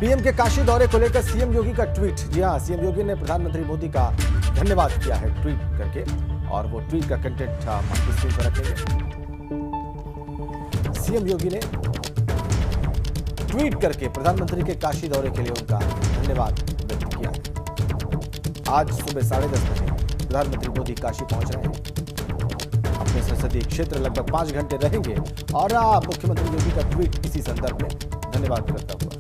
PM के काशी दौरे को लेकर सीएम योगी का ट्वीट। जी हां, सीएम योगी ने प्रधानमंत्री मोदी का धन्यवाद किया है ट्वीट करके, और वो ट्वीट का कंटेंट आपकी स्क्रीन पर रखेंगे। सीएम योगी ने ट्वीट करके प्रधानमंत्री के काशी दौरे के लिए उनका धन्यवाद व्यक्त किया है। आज सुबह 10:30 बजे प्रधानमंत्री मोदी काशी पहुंच रहे हैं। अपने संसदीय क्षेत्र लगभग 5 घंटे रहेंगे और मुख्यमंत्री योगी का ट्वीट इसी संदर्भ में धन्यवाद करता हुआ।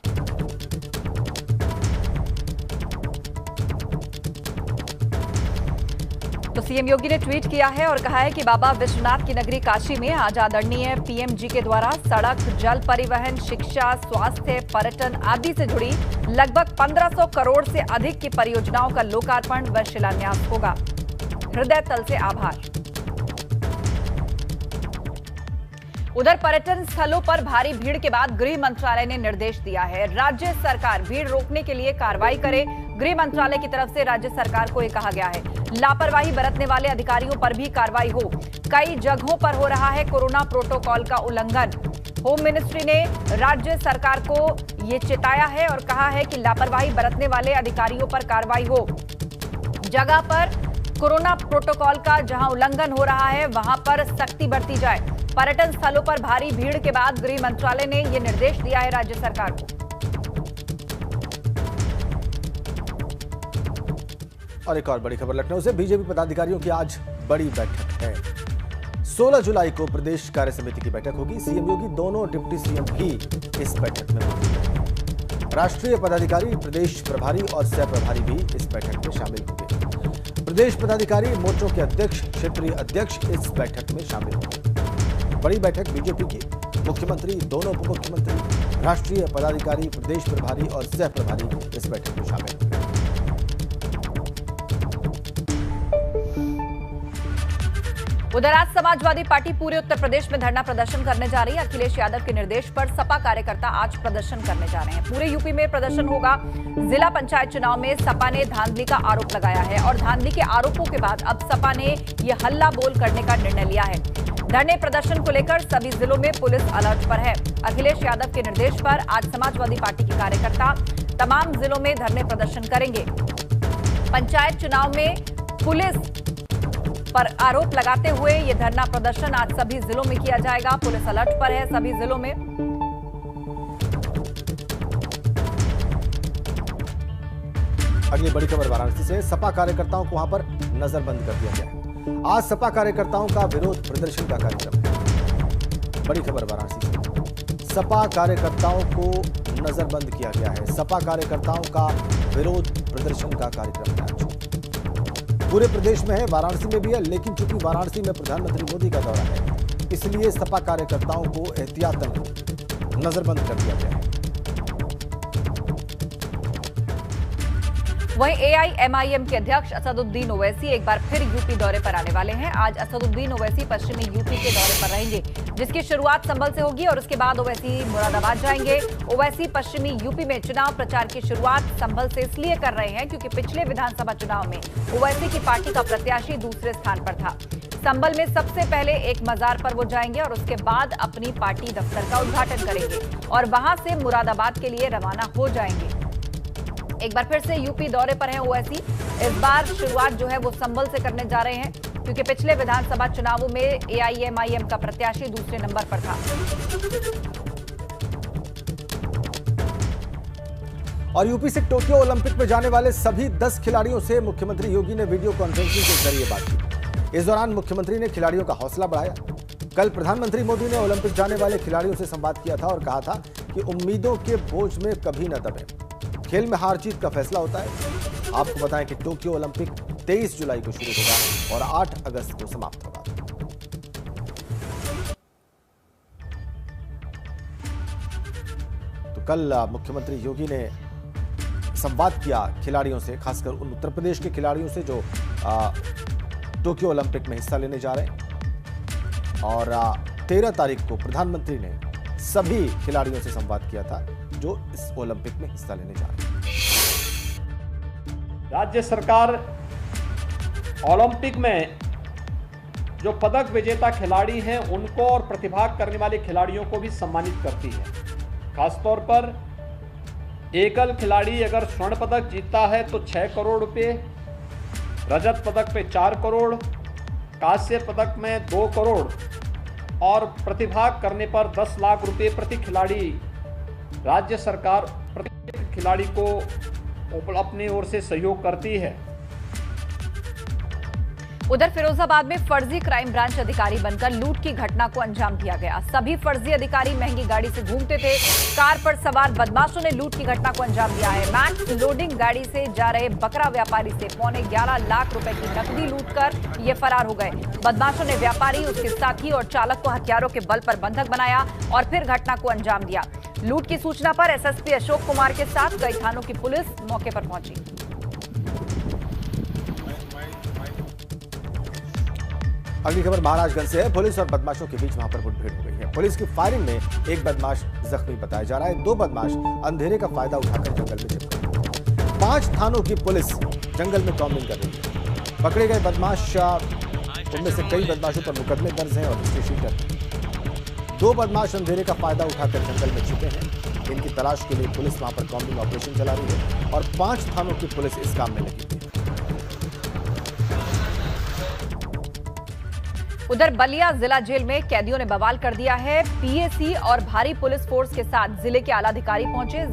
तो सीएम योगी ने ट्वीट किया है और कहा है कि बाबा विश्वनाथ की नगरी काशी में आज आदरणीय पीएम जी के द्वारा सड़क, जल परिवहन, शिक्षा, स्वास्थ्य, पर्यटन आदि से जुड़ी लगभग 1500 करोड़ से अधिक की परियोजनाओं का लोकार्पण व शिलान्यास होगा। हृदय तल से आभार। उधर पर्यटन स्थलों पर भारी भीड़ के बाद गृह मंत्रालय ने निर्देश दिया है, राज्य सरकार भीड़ रोकने के लिए कार्रवाई करे। गृह मंत्रालय की तरफ से राज्य सरकार को यह कहा गया है, लापरवाही बरतने वाले अधिकारियों पर भी कार्रवाई हो। कई जगहों पर हो रहा है कोरोना प्रोटोकॉल का उल्लंघन। होम मिनिस्ट्री ने राज्य सरकार को ये चेताया है और कहा है कि लापरवाही बरतने वाले अधिकारियों पर कार्रवाई हो। जगह पर कोरोना प्रोटोकॉल का जहां उल्लंघन हो रहा है वहां पर सख्ती बरती जाए। पर्यटन स्थलों पर भारी भीड़ के बाद गृह मंत्रालय ने यह निर्देश दिया है राज्य सरकार को। और एक और बड़ी खबर लखनऊ से, बीजेपी पदाधिकारियों की आज बड़ी बैठक है। 16 जुलाई को प्रदेश कार्य समिति की बैठक होगी। सीएम योगी, दोनों डिप्टी सीएम भी इस बैठक में मौजूद हैं। राष्ट्रीय पदाधिकारी, प्रदेश प्रभारी और सह प्रभारी भी इस बैठक में शामिल होंगे। प्रदेश पदाधिकारी, मोर्चों के अध्यक्ष, क्षेत्रीय अध्यक्ष इस बैठक में शामिल होंगे। बड़ी बैठक बीजेपी की मुख्यमंत्री, दोनों उप मुख्यमंत्री, राष्ट्रीय पदाधिकारी, प्रदेश प्रभारी और सह प्रभारी इस बैठक में शामिल होंगे। उधर आज समाजवादी पार्टी पूरे उत्तर प्रदेश में धरना प्रदर्शन करने जा रही है। अखिलेश यादव के निर्देश पर सपा कार्यकर्ता आज प्रदर्शन करने जा रहे हैं। पूरे यूपी में प्रदर्शन होगा। जिला पंचायत चुनाव में सपा ने धांधली का आरोप लगाया है और धांधली के आरोपों के बाद अब सपा ने यह हल्ला बोल करने का निर्णय लिया है। धरने प्रदर्शन को लेकर सभी जिलों में पुलिस अलर्ट पर है। अखिलेश यादव के निर्देश पर आज समाजवादी पार्टी के कार्यकर्ता तमाम जिलों में धरने प्रदर्शन करेंगे। पंचायत चुनाव में पुलिस पर आरोप लगाते हुए यह धरना प्रदर्शन आज सभी जिलों में किया जाएगा। पुलिस अलर्ट पर है सभी जिलों में। अगली बड़ी खबर वाराणसी से, सपा कार्यकर्ताओं को वहां पर नजरबंद कर दिया गया है। आज सपा कार्यकर्ताओं का विरोध प्रदर्शन का कार्यक्रम है। बड़ी खबर वाराणसी से, सपा कार्यकर्ताओं को नजरबंद किया गया है। सपा कार्यकर्ताओं का विरोध प्रदर्शन का कार्यक्रम है। पूरे प्रदेश में है, वाराणसी में भी है, लेकिन चूंकि वाराणसी में प्रधानमंत्री मोदी का दौरा है, इसलिए सपा कार्यकर्ताओं को एहतियातन नजरबंद कर दिया गया है। वहीं एआईएमआईएम के अध्यक्ष असदुद्दीन ओवैसी एक बार फिर यूपी दौरे पर आने वाले हैं। आज असदुद्दीन ओवैसी पश्चिमी यूपी के दौरे पर रहेंगे, जिसकी शुरुआत संभल से होगी और उसके बाद ओवैसी मुरादाबाद जाएंगे। ओवैसी पश्चिमी यूपी में चुनाव प्रचार की शुरुआत संभल से इसलिए कर रहे हैं क्योंकि पिछले विधानसभा चुनाव में ओवैसी की पार्टी का प्रत्याशी दूसरे स्थान पर था। संभल में सबसे पहले एक मजार पर वो जाएंगे और उसके बाद अपनी पार्टी दफ्तर का उद्घाटन करेंगे और वहां से मुरादाबाद के लिए रवाना हो जाएंगे। एक बार फिर से यूपी दौरे पर हैं ओवैसी। इस बार शुरुआत जो है वो संभल से करने जा रहे हैं क्योंकि पिछले विधानसभा चुनावों में एआईएमआईएम का प्रत्याशी दूसरे नंबर पर था। और यूपी से टोक्यो ओलंपिक में जाने वाले सभी 10 खिलाड़ियों से मुख्यमंत्री योगी ने वीडियो कॉन्फ्रेंसिंग के जरिए बात की। इस दौरान मुख्यमंत्री ने खिलाड़ियों का हौसला बढ़ाया। कल प्रधानमंत्री मोदी ने ओलंपिक जाने वाले खिलाड़ियों से संवाद किया था और कहा था कि उम्मीदों के बोझ में कभी न दबे। खेल में हार जीत का फैसला होता है। आपको बताएं कि टोक्यो ओलंपिक 23 जुलाई को शुरू होगा और 8 अगस्त को समाप्त होगा। तो कल मुख्यमंत्री योगी ने संवाद किया खिलाड़ियों से, खासकर उन उत्तर प्रदेश के खिलाड़ियों से जो टोक्यो ओलंपिक में हिस्सा लेने जा रहे हैं। और 13 तारीख को प्रधानमंत्री ने सभी खिलाड़ियों से संवाद किया था जो इस ओलंपिक में हिस्सा लेने जा रहे हैं। राज्य सरकार ओलंपिक में जो पदक विजेता खिलाड़ी हैं उनको और प्रतिभाग करने वाले खिलाड़ियों को भी सम्मानित करती है। खासतौर पर एकल खिलाड़ी अगर स्वर्ण पदक जीतता है तो 6 करोड़ रुपए, रजत पदक पे 4 करोड़, कांस्य पदक में 2 करोड़ और प्रतिभाग करने पर 10 लाख रुपए प्रति खिलाड़ी राज्य सरकार प्रत्येक खिलाड़ी को अपनी ओर से सहयोग करती है। उधर फिरोजाबाद में फर्जी क्राइम ब्रांच अधिकारी बनकर लूट की घटना को अंजाम दिया गया। सभी फर्जी अधिकारी महंगी गाड़ी से घूमते थे। कार पर सवार बदमाशों ने लूट की घटना को अंजाम दिया है। मैक्स लोडिंग गाड़ी से जा रहे बकरा व्यापारी से 11.25 लाख रुपए की नकदी लूटकर ये फरार हो गए। बदमाशों ने व्यापारी, उसके साथी और चालक को हथियारों के बल पर बंधक बनाया और फिर घटना को अंजाम दिया। लूट की सूचना पर एसएसपी अशोक कुमार के साथ कई थानों की पुलिस मौके पर पहुंची। अगली खबर महाराजगंज से है। पुलिस और बदमाशों के बीच वहां पर मुठभेड़ हो गई है। पुलिस की फायरिंग में एक बदमाश जख्मी बताया जा रहा है। 2 बदमाश अंधेरे का फायदा उठाकर जंगल में छिप गए। 5 थानों की पुलिस जंगल में कॉम्बिंग कर रही है। पकड़े गए बदमाश, उनमें से कई बदमाशों पर मुकदमे दर्ज हैं और हिस्ट्री शीटर। 2 बदमाश अंधेरे का फायदा उठाकर जंगल में छिपे हैं। इनकी तलाश के लिए पुलिस वहां पर कॉम्बिंग ऑपरेशन चला रही है और 5 थानों की पुलिस इस काम में लगी हुई है। उधर बलिया जिला जेल में कैदियों ने बवाल कर दिया है। पीएसी और भारी पुलिस फोर्स के साथ जिले के आलाधिकारी पहुंचे।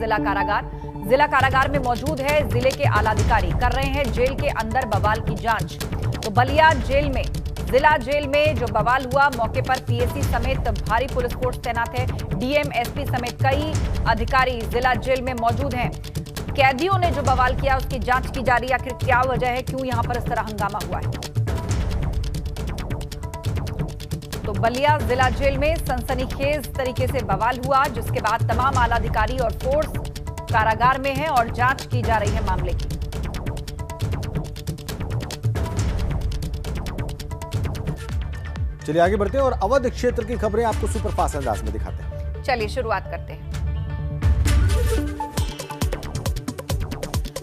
जिला कारागार में मौजूद है। जिले के आलाधिकारी कर रहे हैं जेल के अंदर बवाल की जांच। तो बलिया जिला जेल में जो बवाल हुआ, मौके पर पीएसी समेत भारी पुलिस फोर्स तैनात है। डीएम, एसपी समेत कई अधिकारी जिला जेल में मौजूद हैं। कैदियों ने जो बवाल किया उसकी जांच की जा रही है। आखिर क्या वजह है, क्यों यहां पर इस तरह हंगामा हुआ है। तो बलिया जिला जेल में सनसनीखेज तरीके से बवाल हुआ, जिसके बाद तमाम आलाधिकारी और फोर्स कारागार में है और जांच की जा रही है मामले की। चलिए आगे बढ़ते हैं और अवध क्षेत्र की खबरें आपको सुपरफास्ट अंदाज में दिखाते हैं। चलिए शुरुआत करते हैं।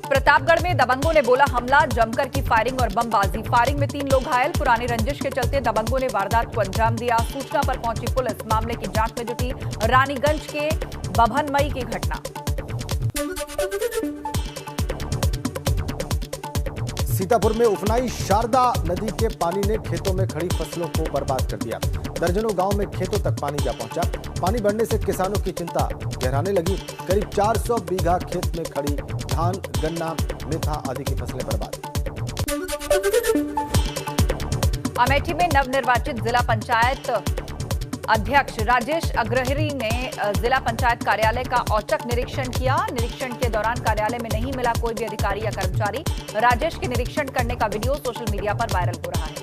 प्रतापगढ़ में दबंगों ने बोला हमला, जमकर की फायरिंग और बमबाजी। फायरिंग में 3 लोग घायल। पुरानी रंजिश के चलते दबंगों ने वारदात को अंजाम दिया। सूचना पर पहुंची पुलिस मामले की जांच में जुटी। रानीगंज के बभनमई की घटना। सीतापुर में उफनाई शारदा नदी के पानी ने खेतों में खड़ी फसलों को बर्बाद कर दिया। दर्जनों गांव में खेतों तक पानी जा पहुंचा। पानी बढ़ने से किसानों की चिंता गहराने लगी। करीब 400 बीघा खेत में खड़ी धान, गन्ना, मेथा आदि की फसलें बर्बाद। अमेठी में नवनिर्वाचित जिला पंचायत अध्यक्ष राजेश अग्रहरी ने जिला पंचायत कार्यालय का औचक निरीक्षण किया। निरीक्षण के दौरान कार्यालय में नहीं मिला कोई भी अधिकारी या कर्मचारी। राजेश के निरीक्षण करने का वीडियो सोशल मीडिया पर वायरल हो रहा है।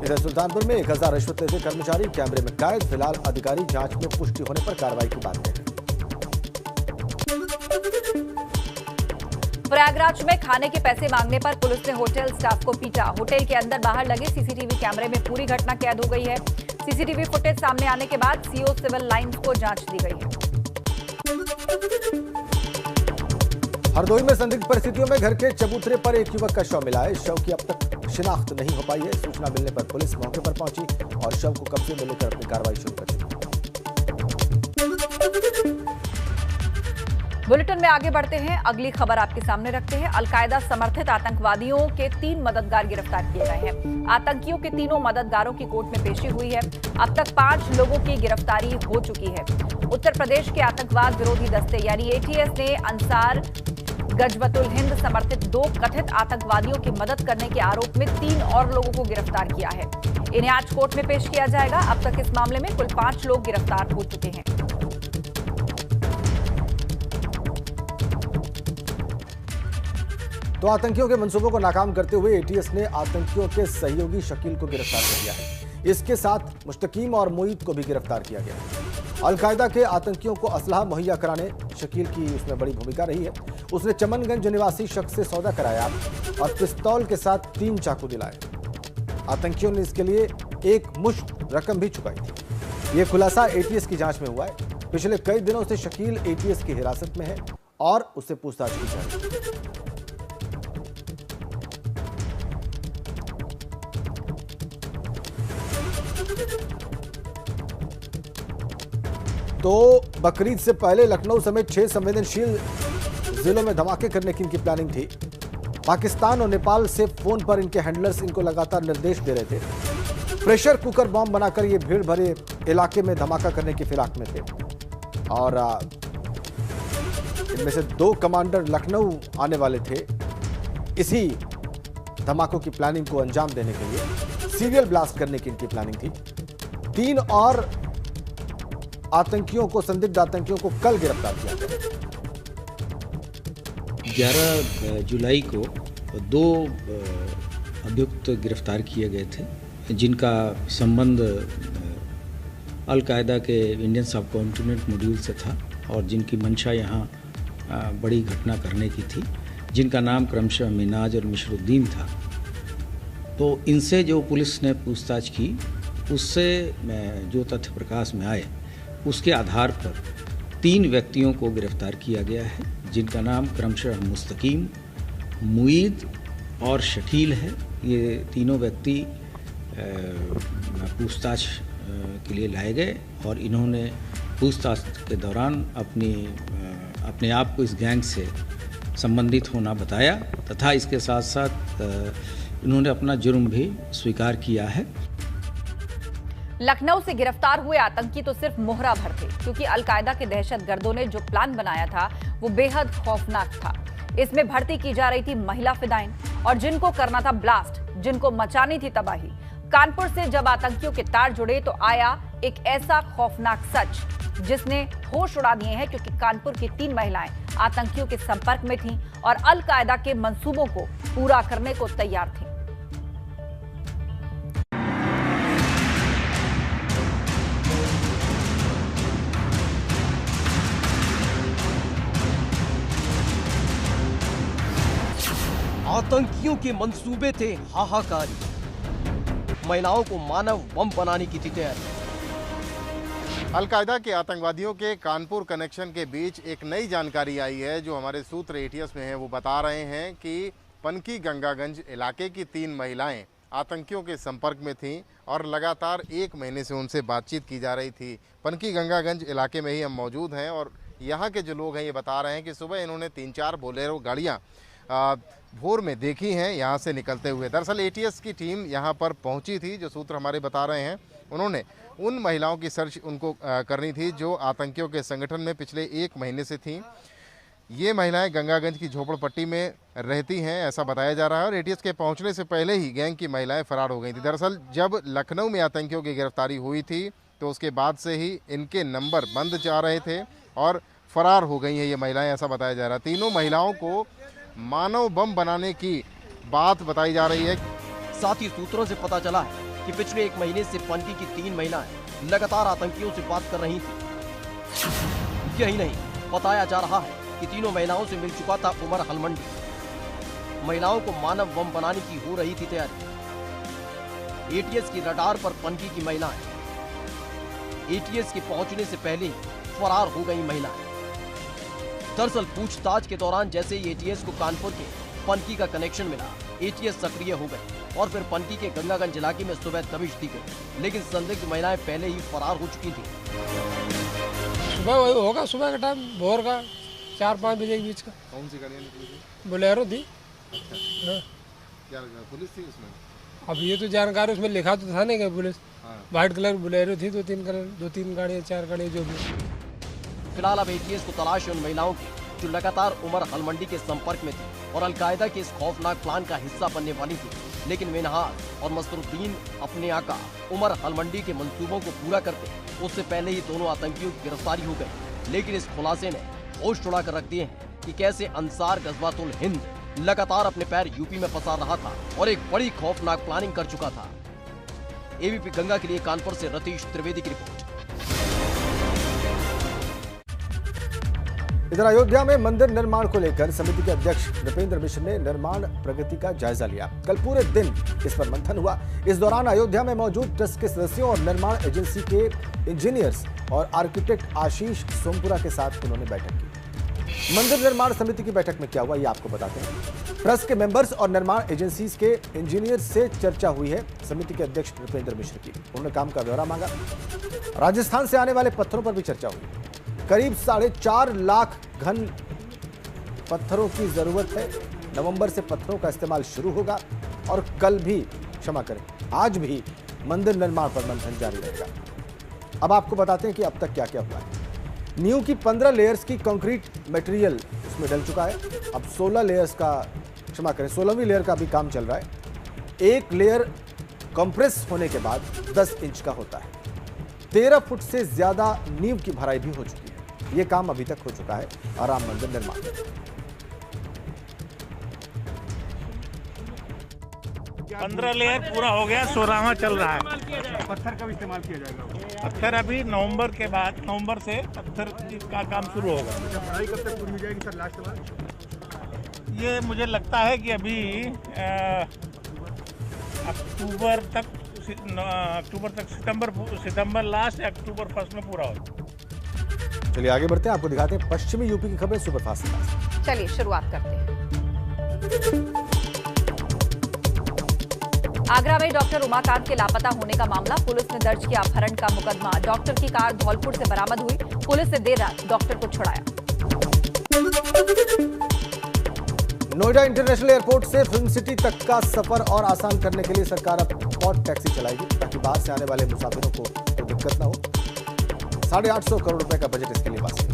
इधर सुल्तानपुर में 1000 रिश्वत लेते कर्मचारी कैमरे में कैद। फिलहाल अधिकारी जांच में पुष्टि होने पर कार्रवाई की बात करें। प्रयागराज में खाने के पैसे मांगने पर पुलिस ने होटल स्टाफ को पीटा। होटल के अंदर बाहर लगे सीसीटीवी कैमरे में पूरी घटना कैद हो गई है। सीसीटीवी फुटेज सामने आने के बाद सीओ सिविल लाइंस को जांच दी गई है। हरदोई में संदिग्ध परिस्थितियों में घर के चबूतरे पर एक युवक का शव मिला है। शव की अब तक शिनाख्त नहीं हो पाई है। सूचना मिलने पर पुलिस मौके पर पहुंची और शव को कब्जे में लेकर अपनी कार्रवाई शुरू कर दी। बुलेटिन में आगे बढ़ते हैं। अगली खबर आपके सामने रखते हैं। अलकायदा समर्थित आतंकवादियों के 3 मददगार गिरफ्तार किए गए हैं। आतंकियों के तीनों मददगारों की कोर्ट में पेशी हुई है। अब तक 5 लोगों की गिरफ्तारी हो चुकी है। उत्तर प्रदेश के आतंकवाद विरोधी दस्ते यानी एटीएस ने अंसार गजवतुल हिंद समर्थित 2 कथित आतंकवादियों की मदद करने के आरोप में 3 और लोगों को गिरफ्तार किया है। इन्हें आज कोर्ट में पेश किया जाएगा। अब तक इस मामले में कुल 5 लोग गिरफ्तार हो चुके हैं। तो आतंकियों के मंसूबों को नाकाम करते हुए एटीएस ने आतंकियों के सहयोगी शकील को गिरफ्तार कर लिया है। इसके साथ मुश्तकीम और मुईद को भी गिरफ्तार किया गया है। अलकायदा के आतंकियों को असलहा मुहैया कराने शकील की उसमें बड़ी भूमिका रही है। उसने चमनगंज निवासी शख्स से सौदा कराया और पिस्तौल के साथ 3 चाकू दिलाए। आतंकियों ने इसके लिए एक मुश्त रकम भी चुकाई थी। यह खुलासा एटीएस की जांच में हुआ है। पिछले कई दिनों से शकील एटीएस की हिरासत में है और उससे पूछताछ की जा रही है। तो बकरीद से पहले लखनऊ समेत 6 संवेदनशील जिलों में धमाके करने की इनकी प्लानिंग थी। पाकिस्तान और नेपाल से फोन पर इनके हैंडलर्स इनको लगातार निर्देश दे रहे थे। प्रेशर कुकर बॉम्ब बनाकर ये भीड़ भरे इलाके में धमाका करने की फिराक में थे और इनमें से 2 कमांडर लखनऊ आने वाले थे। इसी धमाकों की प्लानिंग को अंजाम देने के लिए सीरियल ब्लास्ट करने की इनकी प्लानिंग थी। 3 और आतंकियों को, संदिग्ध आतंकियों को कल गिरफ्तार किया गया। 11 जुलाई को 2 अभियुक्त गिरफ्तार किए गए थे, जिनका संबंध अल-कायदा के इंडियन सब कॉन्टिनेंट मॉड्यूल से था और जिनकी मंशा यहाँ बड़ी घटना करने की थी, जिनका नाम क्रमशः मिनाज और मिशरुद्दीन था। तो इनसे जो पुलिस ने पूछताछ की, उससे जो तथ्य प्रकाश में आए, उसके आधार पर 3 व्यक्तियों को गिरफ्तार किया गया है, जिनका नाम क्रमशः मुस्तकीम, मुईद और शकील है। ये तीनों व्यक्ति पूछताछ के लिए लाए गए और इन्होंने पूछताछ के दौरान अपने आप को इस गैंग से संबंधित होना बताया तथा इसके साथ साथ इन्होंने अपना जुर्म भी स्वीकार किया है। लखनऊ से गिरफ्तार हुए आतंकी तो सिर्फ मोहरा भर थे, क्योंकि अलकायदा के दहशतगर्दों ने जो प्लान बनाया था वो बेहद खौफनाक था। इसमें भर्ती की जा रही थी महिला फिदाइन और जिनको करना था ब्लास्ट, जिनको मचानी थी तबाही। कानपुर से जब आतंकियों के तार जुड़े तो आया एक ऐसा खौफनाक सच जिसने होश उड़ा दिए हैं, क्योंकि कानपुर की 3 महिलाएं आतंकियों के संपर्क में थीं और अल-कायदा के मंसूबों को पूरा करने को तैयार थीं। आतंकियों के मंसूबे थे हाहाकारी, महिलाओं को मानव बम बनाने की थी तैयारी। अल-कायदा के आतंकवादियों के कानपुर कनेक्शन के बीच एक नई जानकारी आई है, जो हमारे सूत्र एटीएस में है। वो बता रहे हैं कि पनकी गंगागंज इलाके की 3 महिलाएं आतंकियों के संपर्क में थीं और लगातार 1 महीने से उनसे बातचीत की जा रही थी। पनकी गंगागंज इलाके में ही हम मौजूद हैं और यहाँ के जो लोग हैं ये बता रहे हैं कि सुबह इन्होंने 3-4 बोलेरो गाड़ियाँ भोर में देखी हैं यहाँ से निकलते हुए। दरअसल एटीएस की टीम यहाँ पर पहुँची थी, जो सूत्र हमारे बता रहे हैं। उन्होंने उन महिलाओं की सर्च उनको करनी थी जो आतंकियों के संगठन में पिछले 1 महीने से थीं। ये महिलाएं गंगागंज की झोपड़पट्टी में रहती हैं, ऐसा बताया जा रहा है। और एटीएस के पहुंचने से पहले ही गैंग की महिलाएं फरार हो गई थी। दरअसल जब लखनऊ में आतंकियों की गिरफ्तारी हुई थी तो उसके बाद से ही इनके नंबर बंद जा रहे थे और फरार हो गई हैं ये महिलाएं, ऐसा बताया जा रहा है। तीनों महिलाओं को मानव बम बनाने की बात बताई जा रही है। साथ ही सूत्रों से पता चला है कि पिछले 1 महीने से पनकी की 3 महिलाएं लगातार आतंकियों से बात कर रही थी। यही नहीं, बताया जा रहा है कि तीनों महिलाओं से मिल चुका था उमर हलमंडी। महिलाओं को मानव बम बनाने की हो रही थी तैयारी। एटीएस की रडार पर पनकी की महिलाएं एटीएस के पहुंचने से पहले फरार हो गई महिलाएं। दरअसल पूछताछ के दौरान जैसे ही एटीएस को कानपुर के पनकी का कनेक्शन मिला, एटीएस सक्रिय हो गई और फिर पनकी के गंगागंज इलाके में सुबह दबिश दी गई, लेकिन संदिग्ध महिलाएं पहले ही फरार हो चुकी थी। सुबह वही होगा, सुबह का टाइम, भोर का 4-5 बजे के बीच का। कौन सी गाड़ियाँ निकली थी? बोलेरो थी। अच्छा। क्या पुलिस थी उसमें? अब ये तो जानकारी उसमें लिखा तो था नहीं कि पुलिस। हाँ। व्हाइट कलर बोलेरो थी, 2-3 गाड़ियाँ, 4 गाड़ियाँ जो भी। फिलहाल अब एटीएस को तलाश है उन महिलाओं की जो लगातार उमर हलमंडी के संपर्क में थी और अलकायदा के इस खौफनाक प्लान का हिस्सा बनने वाली थी। लेकिन मिनहाज और मसरुद्दीन अपने आका उमर हलमंडी के मंसूबों को पूरा करते, उससे पहले ही दोनों आतंकियों की गिरफ्तारी हो गई। लेकिन इस खुलासे ने होश उड़ा कर रख दिए हैं कि कैसे अंसार गजवातुल हिंद लगातार अपने पैर यूपी में फंसा रहा था और एक बड़ी खौफनाक प्लानिंग कर चुका था। एबीपी गंगा के लिए कानपुर से रतीश त्रिवेदी की रिपोर्ट। इधर अयोध्या में मंदिर निर्माण को लेकर समिति के अध्यक्ष नृपेंद्र मिश्र ने निर्माण प्रगति का जायजा लिया। कल पूरे दिन इस पर मंथन हुआ। इस दौरान अयोध्या में मौजूद ट्रस्ट के सदस्यों और निर्माण एजेंसी के इंजीनियर्स और आर्किटेक्ट आशीष सोमपुरा के साथ उन्होंने बैठक की। मंदिर निर्माण समिति की बैठक में क्या हुआ, ये आपको बताते हैं। ट्रस्ट के मेंबर्स और निर्माण एजेंसीज के इंजीनियर से चर्चा हुई है। समिति के अध्यक्ष नृपेंद्र मिश्र की, उन्होंने काम का ब्यौरा मांगा। राजस्थान से आने वाले पत्थरों पर भी चर्चा हुई। करीब 4.5 लाख घन पत्थरों की जरूरत है। नवंबर से पत्थरों का इस्तेमाल शुरू होगा और कल भी, क्षमा करें, आज भी मंदिर निर्माण पर मंथन जारी रहेगा। अब आपको बताते हैं कि अब तक क्या क्या हुआ है। नींव की 15 लेयर्स की कंक्रीट मटेरियल उसमें डल चुका है। अब 16 लेयर्स का, क्षमा करें, 16वीं लेयर का भी काम चल रहा है। एक लेयर कंप्रेस होने के बाद 10 इंच का होता है। 13 फुट से ज्यादा नींव की भराई भी हो चुकी है। यह काम अभी तक हो चुका है और राम मंदिर निर्माण 15 लेयर पूरा हो गया, 16वां चल रहा है। पत्थर कब इस्तेमाल किया जाएगा? पत्थर अभी नवंबर के बाद, नवंबर से पत्थर का काम शुरू होगा। पढ़ाई कब तक पूरी हो जाएगी सर? लास्ट बार ये मुझे लगता है कि अभी अक्टूबर तक, सितंबर लास्ट या अक्टूबर फर्स्ट में पूरा होगा। चलिए आगे बढ़ते हैं, आपको दिखाते हैं पश्चिमी यूपी की खबरें सुपरफास्ट में। चलिए शुरुआत करते हैं। आगरा में डॉक्टर उमाकांत के लापता होने का मामला, पुलिस ने दर्ज किया अपहरण का मुकदमा। डॉक्टर की कार धौलपुर से बरामद हुई। पुलिस ने देर रात डॉक्टर को छुड़ाया। नोएडा इंटरनेशनल एयरपोर्ट से फिल्म सिटी तक का सफर और आसान करने के लिए सरकार अब पॉड टैक्सी चलाएगी, ताकि बाहर से आने वाले मुसाफिरों को कोई दिक्कत ना हो। 850 करोड़ रुपए का बजट इसके लिए पास किया।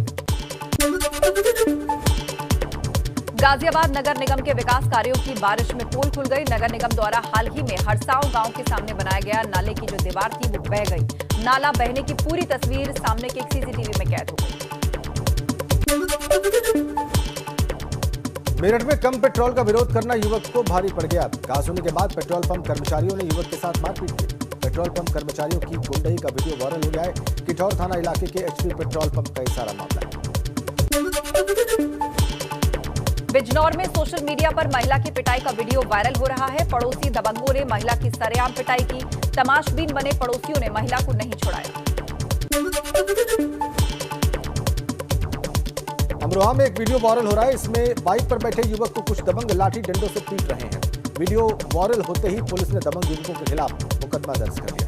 गाजियाबाद नगर निगम के विकास कार्यों की बारिश में पोल खुल गई। नगर निगम द्वारा हाल ही में हरसाव गांव के सामने बनाया गया नाले की जो दीवार थी वो बह गई। नाला बहने की पूरी तस्वीर सामने के एक सीसीटीवी में कैद हो गई। मेरठ में कम पेट्रोल का विरोध करना युवक को भारी पड़ गया। घास होने के बाद पेट्रोल पंप कर्मचारियों ने युवक के साथ मारपीट की। पेट्रोल पंप कर्मचारियों की गुंडई का वीडियो वायरल हो गया है। किठौर थाना इलाके के एचपी पेट्रोल पंप का ये सारा मामला है। बिजनौर में सोशल मीडिया पर महिला की पिटाई का वीडियो वायरल हो रहा है। पड़ोसी दबंगों ने महिला की सरेआम पिटाई की। तमाशबीन बने पड़ोसियों ने महिला को नहीं छोड़ाया। अमरोहा में एक वीडियो वायरल हो रहा है। इसमें बाइक पर बैठे युवक को कुछ दबंग लाठी डंडों से पीट रहे हैं। वीडियो वायरल होते ही पुलिस ने दबंग युवकों के खिलाफ मुकदमा दर्ज कर लिया।